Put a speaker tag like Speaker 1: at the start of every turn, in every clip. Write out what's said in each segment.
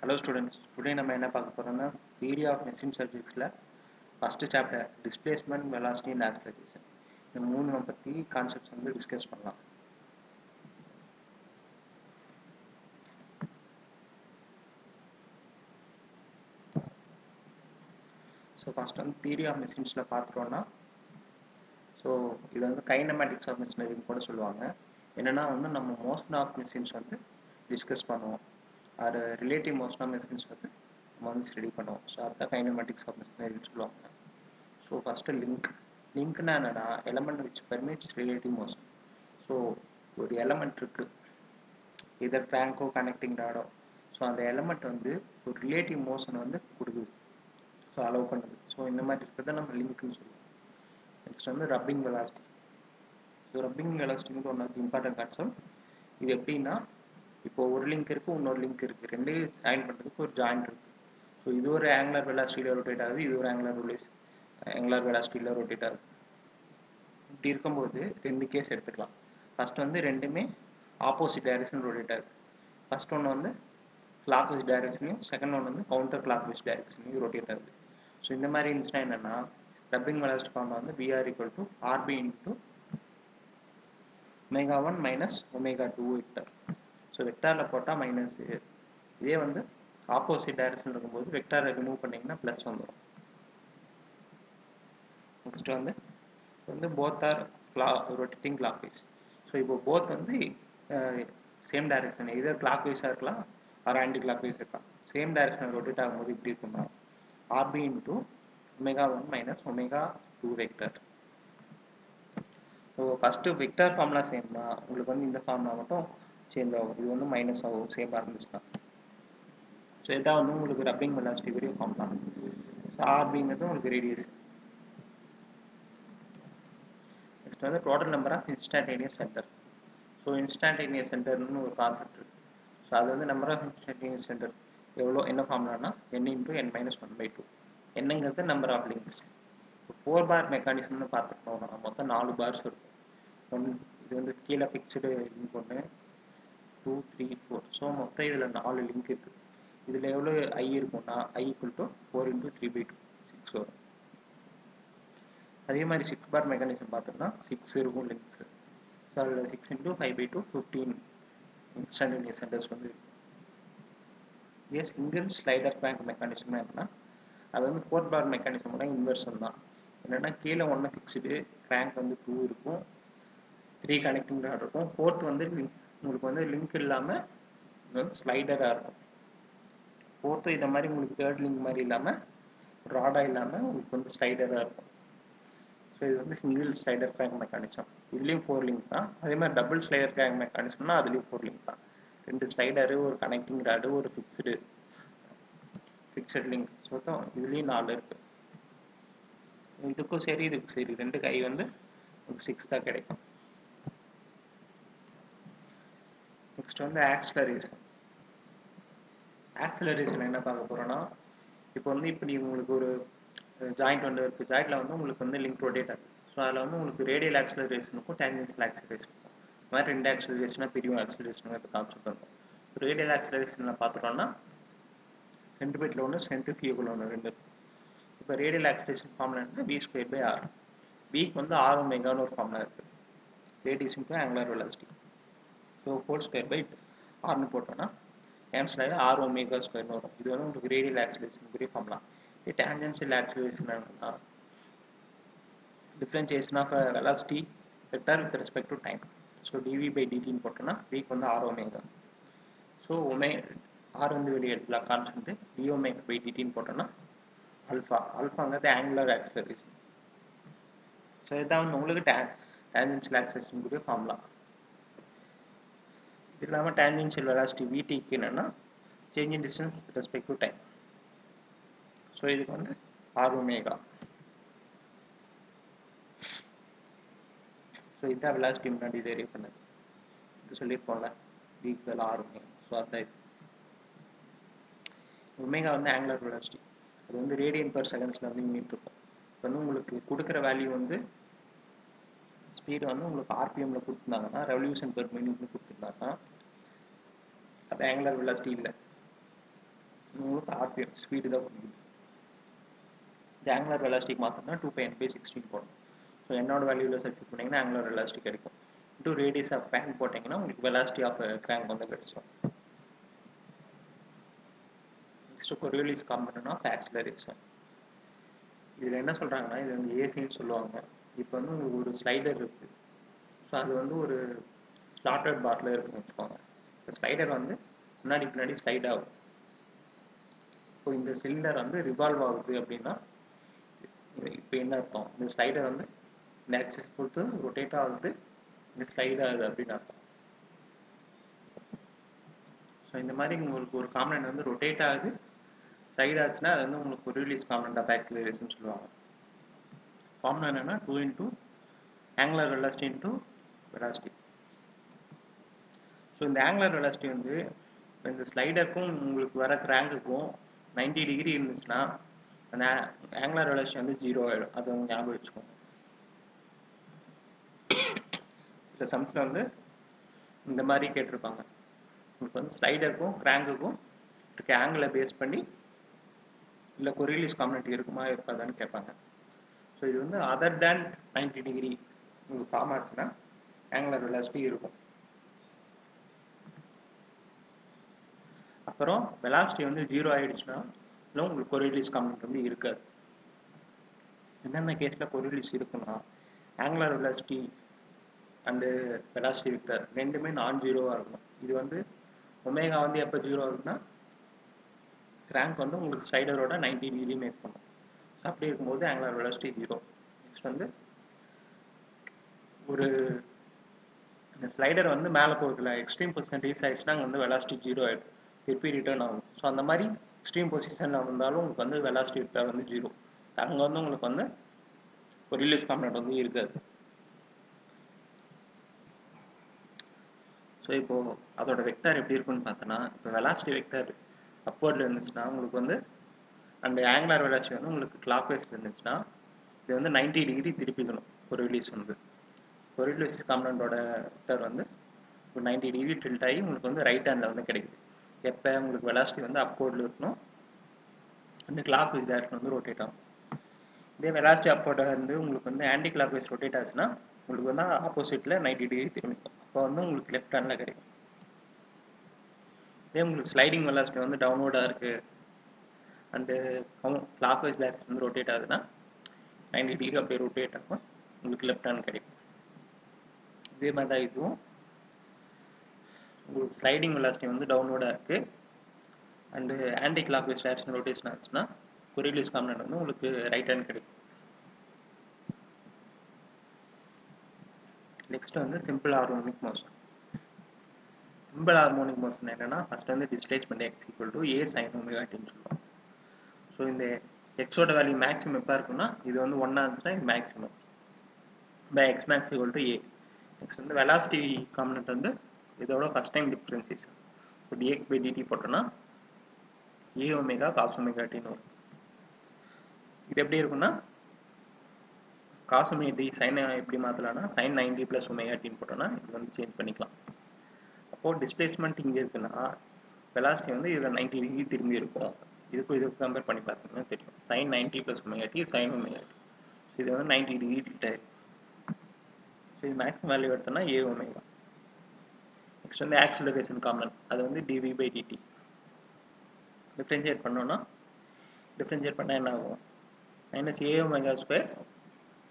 Speaker 1: Hello students, today நம்ம என்ன பார்க்க போறோம்னா theory of machine subjectsல first chapter displacement, velocity and acceleration இந்த மூணு பத்தி கான்செப்ட்ஸ் வந்து டிஸ்கஸ் பண்ணலாம். ஸோ ஃபர்ஸ்ட் வந்து தியரி ஆஃப் மெஷின்ஸில் பார்த்துட்டோம்னா ஸோ இது வந்து கைனமேட்டிக்ஸ் ஆஃப் மிஷினரின்னு கூட சொல்லுவாங்க. என்னென்னா வந்து நம்ம மோஷன் ஆஃப் மிஷின்ஸ் வந்து டிஸ்கஸ் பண்ணுவோம், அது ரிலேட்டிவ் மோஷன் ஆஃப் மிஷின்ஸ் வந்து நம்ம வந்து ஸ்டடி பண்ணுவோம். ஸோ அதுதான் கைனமேட்டிக்ஸ் ஆஃப் மிஷினரின்னு சொல்லுவாங்க. ஸோ ஃபஸ்ட்டு லிங்க்னா என்னென்னா element which permits relative motion. So ஒரு எலமெண்ட் இருக்குது, இதர் டேங்கோ கனெக்டிங் டாடோ. ஸோ அந்த எலமெண்ட் வந்து ஒரு ரிலேட்டிவ் மோஷன் வந்து கொடுக்குது, ஸோ அலோவ் பண்ணுது. ஸோ இந்த மாதிரி இருக்கிறத நம்ம லிங்க்னு சொல்லுவோம். நெக்ஸ்ட் வந்து ரப்பிங் வெலாசிட்டி. ஸோ ரப்பிங் வெலாசிட்டிங்கிறது one of the important concept. இது எப்படின்னா, இப்போ ஒரு லிங்க் இருக்குது, இன்னொரு லிங்க் இருக்குது, ரெண்டையும் ஜாயின் பண்ணுறதுக்கு ஒரு ஜாயிண்ட் இருக்குது. ஸோ இது ஒரு ஆங்குலர் வெலாசிட்டியில் ரொட்டேட் ஆகுது, இது ஒரு ஆங்குலர் வெலாசிட்டியில் ரொட்டேட் ஆகுது. இப்படி இருக்கும்போது ரெண்டு கேஸ் எடுத்துக்கலாம். ஃபர்ஸ்ட் வந்து ரெண்டுமே ஆப்போசிட் டைரக்ஷன் ரொட்டேட் ஆகுது. ஃபர்ஸ்ட் ஒன்று வந்து கிளாக் வைஸ் டைரக்ஷனையும், செகண்ட் ஒன்று வந்து கவுண்டர் கிளாக் வைஸ் டைரக்ஷனையும் ரொட்டேட் ஆகுது. ஸோ இந்த மாதிரி இருந்துச்சுன்னா என்னென்னா ரப்பிங் வெலாசிட்டி ஃபார்ம் வந்து VR = RB × ω1 - ω2 வெக்டர். ஸோ வெக்டாரில் போட்டால் மைனஸ், இதே வந்து ஆப்போசிட் டைரக்ஷன் இருக்கும்போது வெக்டாரை ரிமூவ் பண்ணிங்கன்னா ப்ளஸ் வந்துடும். நெக்ஸ்ட் வந்து both are rotating clockwise. So இப்போ போத் வந்து சேம் டைரக்ஷன், இதர் கிளாக் வைஸாக இருக்கலாம் ஆர் ஆன்டி கிளாக் வைஸ் இருக்கலாம். சேம் டைரக்ஷன் ரொட்டேட் ஆகும்போது இப்படி இருக்குன்னா RB × ω1 - ω2 vector. So first vector ஃபார்ம்லாம் சேம் தான், உங்களுக்கு வந்து இந்த ஃபார்ம்லாம் மட்டும் சேஞ்ச் ஆகும். இது வந்து மைனஸ் ஆகும் சேமாக இருந்துச்சுன்னா. ஸோ இதான் வந்து உங்களுக்கு ரப்பிங் வெலாசிட்டி பெரிய ஃபார்ம் தான். ஸோ RBங்கிறது உங்களுக்கு ரேடியஸ். நெக்ஸ்ட் வந்து total number of instantaneous center. So instantaneous சென்டர்னு ஒரு கான்செப்ட் இருக்குது. ஸோ அது வந்து நம்பர் ஆஃப் இன்ஸ்டன்டேனியஸ் சென்டர் எவ்வளோ, என்ன ஃபார்ம்லான்னா n × n-1/2. என்னங்கிறது நம்பர் ஆஃப் லிங்க்ஸ். இப்போ 4 பார் மெக்கானிசம்னு பார்த்துட்டோம்னா மொத்தம் 4 பார்ஸ் இருக்கும். இது வந்து கீழே ஃபிக்ஸ்டு லிங்க் 1, 2, 3, 4. ஸோ மொத்தம் இதில் 4 லிங்க் இருக்குது. இதில் எவ்வளோ I இருக்கும்னா I = 4 × 3/2, 6 வரும். அதே மாதிரி 6 பார் மெக்கானிசம் பார்த்தோம்னா 6 இருக்கும் லிங்க்ஸ். ஸோ அதில் 6 × 5/2, 15 இன்ஸ்டன்டேனியஸ் சென்டர்ஸ் வந்து இருக்கும். இதே சிங்கிள் ஸ்லைடர் கிராங்க் மெக்கானிசம் என்னன்னா அது வந்து 4 பார் மெக்கானிசமோட இன்வெர்ஷன் தான். என்னென்னா கீழே 1 ஃபிக்ஸ்டு, கிராங்க் வந்து 2 இருக்கும், 3 கனெக்டிங் ராட் இருக்கும், 4th வந்து உங்களுக்கு வந்து லிங்க் இல்லாமல் வந்து ஸ்லைடராக இருக்கும். 4th இந்த மாதிரி உங்களுக்கு 3rd லிங்க் மாதிரி இல்லாமல் ராடாக இல்லாமல் உங்களுக்கு வந்து ஸ்லைடராக இருக்கும். ஸோ இது வந்து சிங்கிள் ஸ்லைடர் கிராங்க் மெக்கானிசம். இதுலேயும் 4 லிங்க் தான். அதே மாதிரி டபுள் ஸ்லைடர் கிராங்க் மெக்கானிசம்னா அதுலேயும் 4 லிங்க் தான். 2 ஸ்லைடரு, ஒரு கனெக்டிங் ராடு, ஒரு ஃபிக்ஸ்டு லிங்க். ஸோ தான் இதுலேயும் 4 இருக்குது. இதுக்கும் சரி இதுக்கும் சரி ரெண்டு கை வந்து 6 தான் கிடைக்கும். நெக்ஸ்ட் வந்து ஆக்சிலரேஷன் என்ன பார்க்க போகிறோன்னா, இப்போ வந்து இப்படி உங்களுக்கு ஒரு ஜாயிண்ட் வந்து இருக்குது, ஜாயிண்டில் வந்து உங்களுக்கு வந்து லிங்க் ரொட்டேட் ஆகுது. ஸோ அதில் வந்து உங்களுக்கு ரேடியல் ஆக்சிலரேஷனுக்கும் டேஞ்சென்ஷியல் ஆக்சிலரேஷன் இருக்கும். இந்த மாதிரி 2 ஆக்சிலரேஷனாக பிரியும் ஆக்சிலரேஷன் கான்செப்ட் இருக்கும். ரேடியல் ஆக்சிலரேஷனில் பார்த்துட்டோம்னா சென்டிமீட்டரில் ஒன்று, சென்ட்ரிஃபியூகல் ஒன்று, 2 இருக்கும். இப்போ ரேடியல் ஆக்சிலரேஷன் ஃபார்முலா என்ன, V²/R. Vக்கு வந்து R⍵ ஒரு ஃபார்முலா இருக்குது, radius × angular velocity. So (4/R) போட்டோம்னா கேன்சல் ஆகி R⍵² வரும். இது வந்து உங்களுக்கு ரேடியல் ஆக்சிலரேஷன் ஃபார்முலா. இது டேஞ்சென்ஷியல் ஆக்சிலரேஷன் என்னன்னா differentiation of velocity vector with respect to time. So dV/dt போட்டோம்னா Vக்கு வந்து R⍵. ஸோ R வந்து வெளியே எடுக்கலாம், கான்ஸ்டன்ட். dω/dt போட்டோம்னா ஆல்ஃபாங்கிறது ஆங்குலர் ஆக்சிலரேஷன். ஸோ இதுதான் வந்து உங்களுக்கு டேஞ்சென்ஷியல் ஆக்சிலரேஷன் ஃபார்முலா. இது இல்லாமல் டேஞ்சென்ஷியல் வெலாசிட்டி VTக்கு என்னென்னா change in distance with respect to time. So இதுக்கு வந்து R⍵. ஸோ இதுதான் வெலாசிட்டி முன்னாடி டெரைவ் பண்ணது, இது சொல்லியிருப்போம்ல, V = R⍵. ஸோ அதுதான் இது. ஒமேகா வந்து ஆங்குலர் வெலாசிட்டி, அது வந்து radian/secondsல வந்து யூனிட் இருக்கும். இப்போ வந்து உங்களுக்கு கொடுக்குற வேல்யூ வந்து ஸ்பீடு வந்து உங்களுக்கு RPMல கொடுத்துருந்தாங்கன்னா, ரெவல்யூஷன் பெர் மினிட்னு கொடுத்துருந்தாங்கன்னா அது ஆங்குலர் வெலாசிட்டி இல்லை. உங்களுக்கு ஆர்பிஎம் ஸ்பீடு தான் கொடுக்குது. இந்த ஆங்குலர் வெலாசிட்டிக்கு மாற்றோம்னா 2πn/16 போடணும். ஸோ என்னோட வேல்யூவில் சப்ஸ்டிட் பண்ணிங்கன்னா ஆங்குலர் வெலாசிட்டி கிடைக்கும். இன்டூ ரேடியஸ் ஆஃப் கிராங்க் போட்டிங்கன்னா உங்களுக்கு வெலாசிட்டி ஆஃப் கிராங்க் வந்து கிடைச்சிடும். Next Coriolis component of acceleration. இதில் என்ன சொல்கிறாங்கன்னா இது வந்து ஏசின்னு சொல்லுவாங்க. இப்போ வந்து உங்களுக்கு ஒரு ஸ்லைடர் இருக்குது. ஸோ அது வந்து ஒரு ஸ்லாட்டட் பாரில் இருக்குன்னு வச்சுக்கோங்க. இந்த ஸ்லைடர் வந்து பின்னாடி ஸ்லைட் ஆகும். இப்போ இந்த சிலிண்டர் வந்து ரிவால்வ் ஆகுது அப்படின்னா இப்போ என்ன அர்த்தம்? இந்த ஸ்லைடர் வந்து இந்த ஆக்சிஸ் பொறுத்து ரொட்டேட் ஆகுது, இந்த ஸ்லைட் ஆகுது அப்படின்னு அர்த்தம். ஸோ இந்த மாதிரி உங்களுக்கு ஒரு காம்பனன்ட் வந்து ரொட்டேட் ஆகுது, ஸ்லைட் ஆச்சுன்னா அது வந்து உங்களுக்கு ஒரு ரிலீஸ் காம்பனன்ட் ஆஃப் ஆக்சிலரேஷன் சொல்லுவாங்க. ஃபார்முலா என்னன்னா 2 into angular velocity into velocity. So இந்த ஆங்குலர் வெலாசிட்டி வந்து இந்த ஸ்லைடருக்கும் உங்களுக்கு வர கிராங்குக்கும் 90 டிகிரி இருந்துச்சுன்னா அந்த ஆங்குலர் வெலாசிட்டி வந்து 0 ஆகிடும். அதை வந்து ஞாபகம் வச்சுக்கோங்க. சில சம்ஸில் வந்து இந்த மாதிரி கேட்டிருப்பாங்க. உங்களுக்கு வந்து ஸ்லைடருக்கும் கிராங்குக்கும் இருக்க ஆங்கிளை பேஸ் பண்ணி இல்லை கொரியோலிஸ் காம்பனன்ட் இருக்குமா இருக்காதான்னு கேட்பாங்க. ஸோ இது வந்து அதர் தேன் 90 டிகிரி உங்களுக்கு ஃபார்ம் ஆச்சுன்னா ஆங்குலர் வெலாசிட்டி இருக்கும். அப்புறம் வெலாசிட்டி வந்து 0 ஆகிடுச்சுன்னா இல்லை உங்களுக்கு கொரியோலிஸ் காம்பனன்ட் வந்து இருக்காது. என்னென்ன கேஸில் கொரியோலிஸ் இருக்குன்னா angular velocity and velocity vector ரெண்டுமே நான் ஜீரோவாக இருக்கணும். இது வந்து ஒமேகா வந்து எப்போ ஜீரோ இருக்குன்னா கிராங்க் வந்து உங்களுக்கு ஸ்லைடரோட 90 டிகிரி மேக் பண்ணும். ஸோ அப்படி இருக்கும்போது ஆங்குலர் வெலாசிட்டி 0. நெக்ஸ்ட் வந்து ஒரு இந்த ஸ்லைடர் வந்து மேலே போகுதுல எக்ஸ்ட்ரீம் பொசிஷன் ரீச் ஆகிடுச்சுன்னா அங்கே வந்து வெலாசிட்டி 0 ஆகிடும், திருப்பி ரிட்டர்ன் ஆகும். ஸோ அந்த மாதிரி எக்ஸ்ட்ரீம் பொசிஷனில் வந்தாலும் உங்களுக்கு வந்து வெலாசிட்டி வெக்டர் வந்து 0. அங்கே வந்து உங்களுக்கு வந்து ஒரு ரிலீஸ் காம்பனன்ட் வந்து இருக்காது. ஸோ இப்போது அதோட வெக்டர் எப்படி இருக்குன்னு பார்த்தோன்னா, இப்போ வெலாசிட்டி வெக்டர் அப்வர்டில் இருந்துச்சுன்னா உங்களுக்கு வந்து அந்த ஆங்குலர் வெலாசிட்டி வந்து உங்களுக்கு கிளாக் வைஸில் இருந்துச்சுன்னா இது வந்து 90 டிகிரி திருப்பிக்கணும். ஒரு ரிலீஸ் வந்து ஒரு ரிலீஸ் காம்பனண்டோட வெக்டர் வந்து ஒரு 90 டிகிரி டில்ட் ஆகி உங்களுக்கு வந்து ரைட் ஹேண்டில் வந்து கிடைக்குது. எப்போ உங்களுக்கு வெலாசிட்டி வந்து அப்வர்டில் இருக்கணும், அந்த கிளாக் வைஸ் டைரக்ஷன் வந்து ரொட்டேட் ஆகும். இதே வெலாசிட்டி அப்வர்டாக இருந்து உங்களுக்கு வந்து ஆன்டி கிளாக் வைஸ் ரொட்டேட் ஆச்சுன்னா உங்களுக்கு வந்து ஆப்போசிட்டில் 90 டிகிரி திரும்பிக்கும். அப்போ வந்து உங்களுக்கு லெஃப்ட் ஹேண்டில் கிடைக்கும். இதே உங்களுக்கு ஸ்லைடிங் வெலாசிட்டி வந்து டவுன்வர்டாக இருக்குது அண்டு கிளாக் வைஸ் டைரக்ஷன் வந்து ரொட்டேட் ஆகுதுன்னா 90 டிகிரி அப்படியே ரொட்டேட் ஆகும், உங்களுக்கு லெஃப்ட் ஹேண்ட் கிடைக்கும். இதே மாதிரி தான் இதுவும் உங்களுக்கு ஸ்லைடிங் வெலாசிட்டி வந்து டவுன்வர்டாக இருக்குது and anticlockwise direction rotation ஆச்சுன்னா கொரியோலிஸ் காம்பனன்ட் வந்து உங்களுக்கு ரைட் ஹேண்ட் கிடைக்கும். நெக்ஸ்ட் வந்து simple harmonic motion. Simple harmonic motion என்னன்னா ஃபர்ஸ்ட் வந்து displacement x equal to a sin omega t ன்னு சொல்லுவோம். ஸோ இந்த எக்ஸோட வேல்யூ மேக்ஸிமம் எப்போ இருக்குன்னா இது வந்து 1 இருந்துச்சுன்னா இது maximum by x max equal to a. Next வந்து வெலாசிட்டி காம்பனன்ட் வந்து இதோட first time differentiation. So dx by dt போட்டோன்னா a omega cos omega t ன்னு வரும். இது எப்படி இருக்குன்னா cos omega t sin எப்படி மாற்றலாம்னா sin 90 plus omega t ன்னு போட்டோன்னா இது வந்து சேஞ்ச் பண்ணிக்கலாம். அப்போது டிஸ்பிளேஸ்மெண்ட் இங்கே இருக்குன்னா வெலாசிட்டி வந்து இதில் 90 டிகிரி திரும்பி இருக்கும். இதுக்கு கம்பேர் பண்ணி பார்த்தீங்கன்னா தெரியும். sin 90 plus omega t sin omega t. இது வந்து 90 டிகிரி டில்ட் ஆகிடும். ஸோ இது மேக்ஸிமம் வேல்யூ எடுத்தோம்னா a omega. நெக்ஸ்ட் வந்து ஆக்சிலரேஷன் காம்பனன்ட் அது வந்து dv by dt. டிஃப்ரென்ஷியேட் பண்ணோன்னா டிஃப்ரென்ஷியேட் பண்ணால் என்ன ஆகும்? Minus a omega square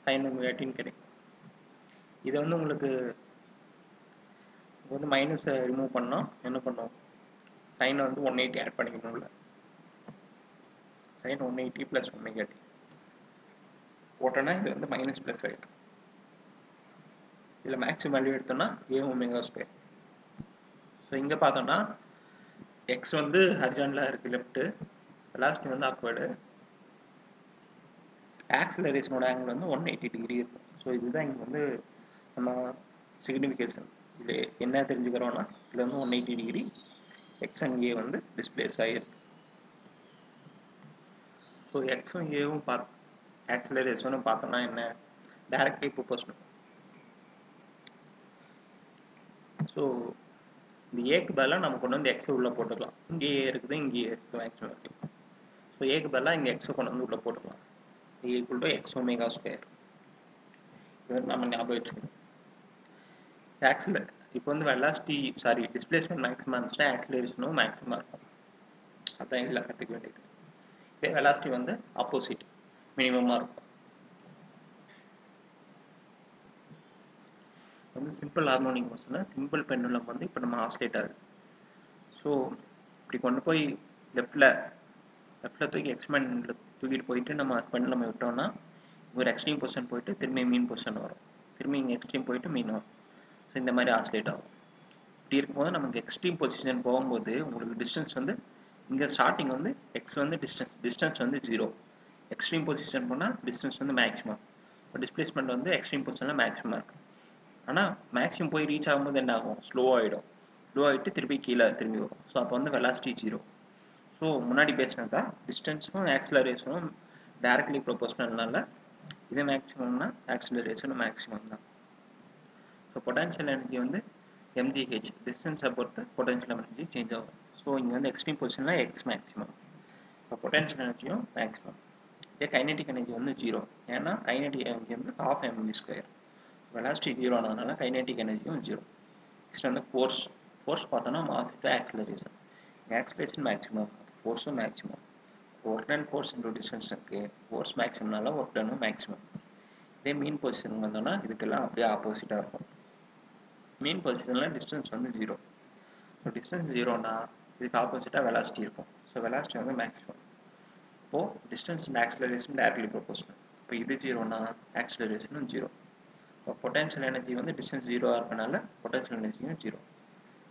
Speaker 1: sin omega t ன்னு கிடைக்கும். இதை வந்து உங்களுக்கு வந்து மைனஸை ரிமூவ் பண்ணோம் என்ன பண்ணோம், சைனை வந்து 180 add பண்ணிக்கணும்ல, sin 180 plus omega t போட்டோன்னா இது வந்து மைனஸ் ப்ளஸ் ஆகிடும். இதில் மேக்ஸிமம் வேல்யூ எடுத்தோம்னா a omega ஸ்கொயர். ஸோ இங்கே பார்த்தோம்னா எக்ஸ் வந்து ஹரிசாண்டலாக இருக்குது லெஃப்ட்டு, வெலாசிட்டி வந்து அப்வர்டு, ஆக்சிலரேஷனோட ஆங்கிள் வந்து 180 டிகிரி இருக்கும். ஸோ இதுதான் இங்கே வந்து நம்ம சிக்னிஃபிகேஷன். இது என்ன தெரிஞ்சுக்கிறோன்னா இதில் வந்து 180 டிகிரி எக்ஸ் அண்ட் ஏ வந்து டிஸ்பிளேஸ் ஆகிருக்கு. ஸோ எக்ஸும் ஏவும் ஆக்சிலரேஷனும் பார்த்தோம்னா என்ன, டைரக்ட்லி ப்ரொபோஷனல். ஸோ இந்த ஏக்கு பதிலாக நம்ம கொண்டு வந்து எக்ஸை உள்ளே போட்டுக்கலாம். இங்கேயே இருக்குது, இங்கேயே இருக்குது மேக்ஸிமம் வேல்யூ. ஸோ ஏக்கு பதிலாக இங்கே எக்ஸை கொண்டு வந்து உள்ளே போட்டுக்கலாம். Equal to X omega square. இது வந்து நம்ம ஞாபகம் வச்சுக்கணும். ஆக்சிலர் இப்போ வந்து வெலாசிட்டி டிஸ்பிளேஸ்மெண்ட் மேக்ஸிமம் இருந்துச்சுன்னா ஆக்சிலரேஷனும் மேக்ஸிமம் இருக்கும். அதான் இதில் கற்றுக்க வேண்டியது. இதே வெலாசிட்டி வந்து ஆப்போசிட் மினிமமாக இருக்கும். வந்து சிம்பிள் ஹார்மோனிக் மோஷனில் சிம்பிள் பெண்டுலம் வந்து இப்போ நம்ம ஆசிலேட் ஆகுது. ஸோ இப்படி கொண்டு போய் லெஃப்டில் தூக்கி எக்ஸ்பெரிமெண்ட்டில் தூக்கிட்டு போயிட்டு நம்ம பெண்டுலம் விட்டோம்னா ஒரு எக்ஸ்ட்ரீம் பொசிஷன் போயிட்டு திரும்பி மீன் பொசிஷன் வரும், திரும்பி இங்கே எக்ஸ்ட்ரீம் போயிட்டு மீன் வரும். ஸோ இந்த மாதிரி ஆசிலேட் ஆகும். இப்படி இருக்கும்போது நமக்கு எக்ஸ்ட்ரீம் பொசிஷன் போகும்போது உங்களுக்கு டிஸ்டன்ஸ் வந்து இங்கே ஸ்டார்டிங் வந்து எக்ஸ் வந்து டிஸ்டன்ஸ் வந்து 0, எக்ஸ்ட்ரீம் பொசிஷன் போனால் டிஸ்டன்ஸ் வந்து மேக்ஸிமம். இப்போ டிஸ்பிளேஸ்மெண்ட் வந்து எக்ஸ்ட்ரீம் பொசிஷனில் மேக்ஸிமம் இருக்குது. ஆனால் மேக்ஸிமம் போய் ரீச் ஆகும்போது என்ன ஆகும், ஸ்லோ ஆகிட்டு திருப்பி கீழே திரும்பி வரும். ஸோ அப்போ வந்து வெலாசிட்டி 0. ஸோ முன்னாடி பேசினது தான் டிஸ்டன்ஸும் ஆக்சிலரேஷனும் டைரக்ட்லி ப்ரொபோஷனல்னால இது மேக்ஸிமம்னா ஆக்சிலரேஷனும் மேக்ஸிமம் தான். ஸோ பொட்டன்ஷியல் எனர்ஜி வந்து mgh டிஸ்டன்ஸை பொறுத்து பொட்டன்ஷியல் எனர்ஜி சேஞ்ச் ஆகும். ஸோ இங்கே வந்து எக்ஸ்ட்ரீம் பொசிஷனில் எக்ஸ் மேக்ஸிமம், இப்போ பொட்டன்ஷியல் எனர்ஜியும் மேக்ஸிமம். இதே கைனெட்டிக் எனர்ஜி வந்து 0, ஏன்னா கைனெட்டிக் எனர்ஜி வந்து ½ mv². வெலாசிட்டி 0 ஆனதுனால கைனெட்டிக் எனர்ஜியும் 0. நெக்ஸ்ட் வந்து ஃபோர்ஸ் பார்த்தோன்னா mass into acceleration. Acceleration maximum, ஃபோர்ஸும் maximum. Work done force into distance இருக்குது, ஃபோர்ஸ் மேக்ஸிமம்னால ஒர்க் டனும் மேக்ஸிமம். இதே மீன் பொசிஷன் வந்தோன்னா இதுக்கெல்லாம் அப்படியே ஆப்போசிட்டாக இருக்கும். மீன் பொசிஷனில் டிஸ்டன்ஸ் வந்து 0. ஸோ டிஸ்டன்ஸ் 0னா இதுக்கு ஆப்போசிட்டாக வெலாசிட்டி இருக்கும். ஸோ வெலாசிட்டி வந்து மேக்ஸிமம். இப்போது distance and acceleration directly proportional. இப்போ இது 0னா ஆக்சிலரேஷனும் 0. இப்போ பொட்டன்ஷியல் எனர்ஜி வந்து டிஸ்டன்ஸ் 0 இருக்கனால பொட்டன்ஷியல் எனர்ஜியும் 0.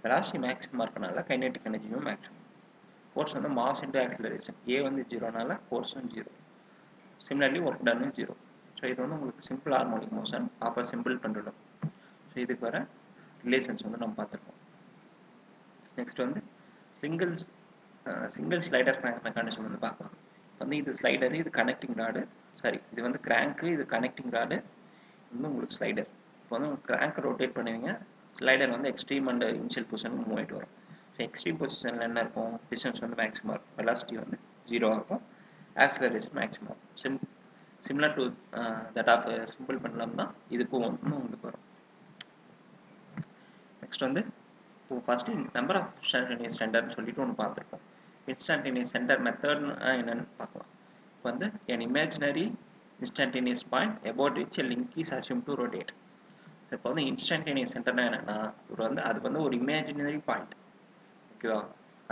Speaker 1: வெலாசிட்டி மேக்ஸிமம் இருக்கனால கைனெட்டிக் எனர்ஜியும் மேக்ஸிமம். ஃபோர்ஸ் வந்து மாஸ் இன்டு ஆக்சிலரேஷன், ஏ வந்து 0னால ஃபோர்ஸும் 0. சிமிலர்லி ஒர்க் டனும் 0. ஸோ இது வந்து உங்களுக்கு சிம்பிள் ஹார்மோனிக் மோஷன், அப்போ சிம்பிள் பெண்டுலம். ஸோ இதுக்கு வர ரிலேஷன்ஸ் வந்து நம்ம பார்த்துருக்கோம். நெக்ஸ்ட் வந்து சிங்கிள் ஸ்லைடர் கிராங்க் மெக்கானிசம் வந்து பார்க்கலாம். வந்து இது ஸ்லைடரு, இது கனெக்டிங் ராடு, இது வந்து கிராங்க்கு, இது கனெக்டிங் ராடு, வந்து உங்களுக்கு ஸ்லைடர். இப்போ வந்து உங்களுக்கு கிராங்க் ரொட்டேட் பண்ணுவீங்க, ஸ்லைடர் வந்து எக்ஸ்ட்ரீம் அண்ட் இனிஷியல் பொசிஷனுக்கு மூவ் ஆகிட்டு வரும். ஸோ எக்ஸ்ட்ரீம் பொசிஷனில் என்ன இருக்கும், டிஸ்டன்ஸ் வந்து மேக்ஸிமம் இருக்கும், வெலாசிட்டி வந்து 0 இருக்கும், acceleration maximum. Similar to that of simple pendulum தான் இதுக்கும் ஒன்று உங்களுக்கு வரும். நெக்ஸ்ட் வந்து இப்போ ஃபஸ்ட்டு நம்பர் ஆஃப் இன்ஸ்டன்டேனியஸ் சென்டர்னு சொல்லிட்டு ஒன்று பார்த்துருக்கோம். இன்ஸ்டன்டேனியஸ் சென்டர் மெத்தட்னு என்னென்னு பார்க்கலாம். இப்போ வந்து an imaginary instantaneous point about which a link is assumed to rotate. இப்போ வந்து இன்ஸ்டன்டேனியஸ் சென்டர்னா என்னென்னா அது வந்து ஒரு இமேஜினரி பாயிண்ட், ஓகேவா.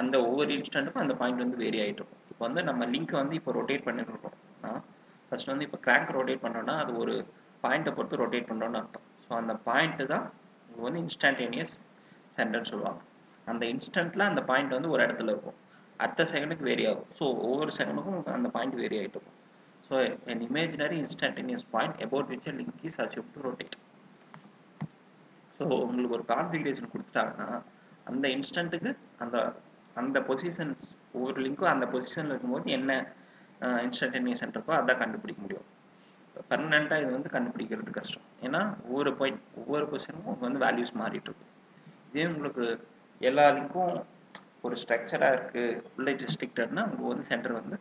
Speaker 1: அந்த ஒவ்வொரு இன்ஸ்டன்ட்டுக்கும் அந்த பாயிண்ட் வந்து வேரி ஆகிட்டு இருக்கும். இப்போ வந்து நம்ம லிங்க் வந்து இப்போ ரொட்டேட் பண்ணிட்டு இருக்கோம்னா ஃபஸ்ட் வந்து இப்போ கிராங்க் ரொட்டேட் பண்ணுறோன்னா அது ஒரு பாயிண்ட்டை பொறுத்து ரொட்டேட் பண்ணுறோன்னு அர்த்தம். ஸோ அந்த பாயிண்ட்டு தான் உங்களுக்கு வந்து இன்ஸ்டன்டேனியஸ் சென்டர்னு சொல்லுவாங்க. அந்த இன்ஸ்டன்ட்டில் அந்த பாயிண்ட் வந்து ஒரு இடத்துல இருக்கும், அடுத்த செகண்டுக்கு வேரி ஆகும். ஸோ ஒவ்வொரு செகண்டுக்கும் அந்த பாயிண்ட் வேரி ஆகிட்டு இருக்கும். So an imaginary instantaneous point about which a link is assumed to rotate. So உங்களுக்கு ஒரு கான்ஃபிகரேஷன் கொடுத்துட்டாங்கன்னா அந்த இன்ஸ்டன்ட்டுக்கு அந்த அந்த பொசிஷன்ஸ் ஒவ்வொரு லிங்க்கும் அந்த பொசிஷனில் இருக்கும்போது என்ன இன்ஸ்டன்டேனியஸ் சென்டருக்கோ அதான் கண்டுபிடிக்க முடியும். பர்மனெண்ட்டாக இது வந்து கண்டுபிடிக்கிறது கஷ்டம், ஏன்னா ஒவ்வொரு பொசிஷனுக்கும் வந்து வேல்யூஸ் மாறிட்டு இருக்கும். இதே உங்களுக்கு எல்லா லிங்க்கும் ஒரு ஸ்ட்ரக்சராக இருக்குது, ஃபுல்லி ரெஸ்ட்ரிக்டட்னா உங்களுக்கு வந்து சென்டர் வந்து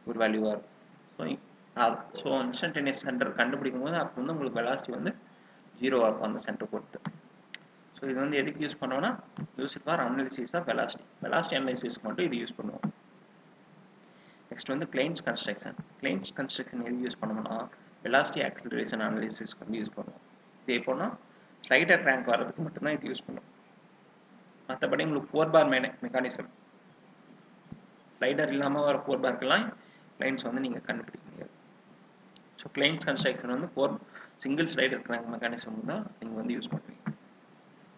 Speaker 1: ஒரு வேல்யூவாக இருக்கும். ஸோ இன்ஸ்டன்டேனியஸ் சென்டர் கண்டுபிடிக்கும் போது அப்போ வந்து உங்களுக்கு வெலாசிட்டி வந்து 0 இருக்கும் அந்த சென்டர் பொறுத்து. ஸோ இது வந்து எதுக்கு யூஸ் பண்ணோம்னா use for analysis of velocity அனாலிசிஸ்க்கு மட்டும் இது யூஸ் பண்ணுவோம். நெக்ஸ்ட் வந்து கிளைன்ஸ் கன்ஸ்ட்ரக்ஷன் எது யூஸ் பண்ணோம்னா வெலாசிட்டி ஆக்சிலரேஷன் அனாலிசிஸ்க்கு வந்து யூஸ் பண்ணுவோம். இதே போனால் ஸ்லைடர் கிராங்க் வர்றதுக்கு மட்டும்தான் இது யூஸ் பண்ணுவோம். மற்றபடி உங்களுக்கு 4 பார் மெக்கானிசம் ஸ்லைடர் இல்லாமல் வர 4 பார்க்கெல்லாம் கிளைன்ஸ் வந்து நீங்கள் கண்டுபிடிக்க முடியாது. ஸோ கிளைன்ஸ் கன்ஸ்ட்ரக்ஷன் வந்து 4 சிங்கிள் ஸ்லைடர் கிராங்க் மெக்கானிசம் தான் நீங்கள் வந்து யூஸ் பண்ணுவீங்க.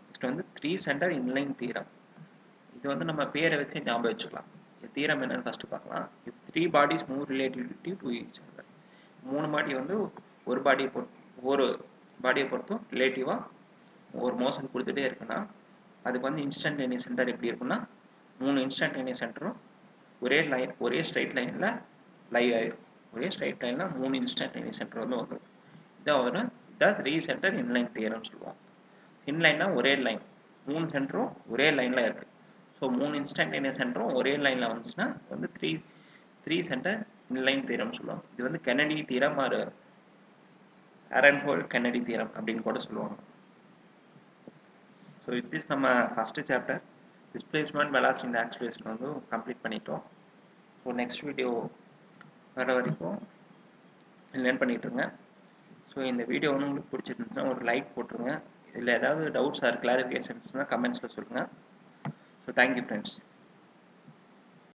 Speaker 1: நெக்ஸ்ட் வந்து 3 சென்டர் இன்லைன் தீரம். இது வந்து நம்ம பேரை வச்சு ஞாபகம் வச்சுக்கலாம். தீரம் என்னன்னு ஃபஸ்ட்டு பார்க்கலாம். If 3 bodies move relative to each other, 3 பாடி வந்து ஒரு பாடியை பொறுத்தும் ரிலேட்டிவாக ஒரு மோஷன் கொடுத்துட்டே இருக்குன்னா அதுக்கு வந்து இன்ஸ்டன்டேனியஸ் சென்டர் எப்படி இருக்குன்னா 3 இன்ஸ்டன்டேனியஸ் சென்டரும் ஒரே ஸ்ட்ரைட் லைனில் லைவ் ஆகிருக்கும். ஒரே ஸ்ட்ரைட் லைனில் 3 இன்ஸ்டன்டேனியஸ் சென்டர் வந்து வந்துடும். இதான் 3 சென்டர் இன்லைன் தியரம்னு சொல்லுவாங்க. இன்லைன்னா ஒரே லைன், மூணு சென்டரும் ஒரே லைனில் இருக்குது. ஸோ 3 இன்ஸ்டன்டேனியஸ் சென்டரும் ஒரே லைனில் வந்துச்சுன்னா வந்து த்ரீ சென்டர் இன்லைன் தியரம் சொல்லுவாங்க. இது வந்து Kennedy theorem or Aronhold Kennedy theorem அப்படின்னு கூட சொல்லுவாங்க. ஸோ இட்ஸ் நம்ம first chapter displacement velocity and acceleration வந்து கம்ப்ளீட் பண்ணிட்டோம். ஸோ நெக்ஸ்ட் வீடியோ வர வரைக்கும் லேர்ன் பண்ணிட்டுருங்க. ஸோ இந்த வீடியோ வந்து உங்களுக்கு பிடிச்சிருந்துச்சுன்னா ஒரு லைக் போட்டுருங்க. இதில் ஏதாவது டவுட்ஸ் ஆர் கிளாரிஃபிகேஷன்ஸ்னால் கமெண்ட்ஸில் சொல்லுங்கள். So thank you friends.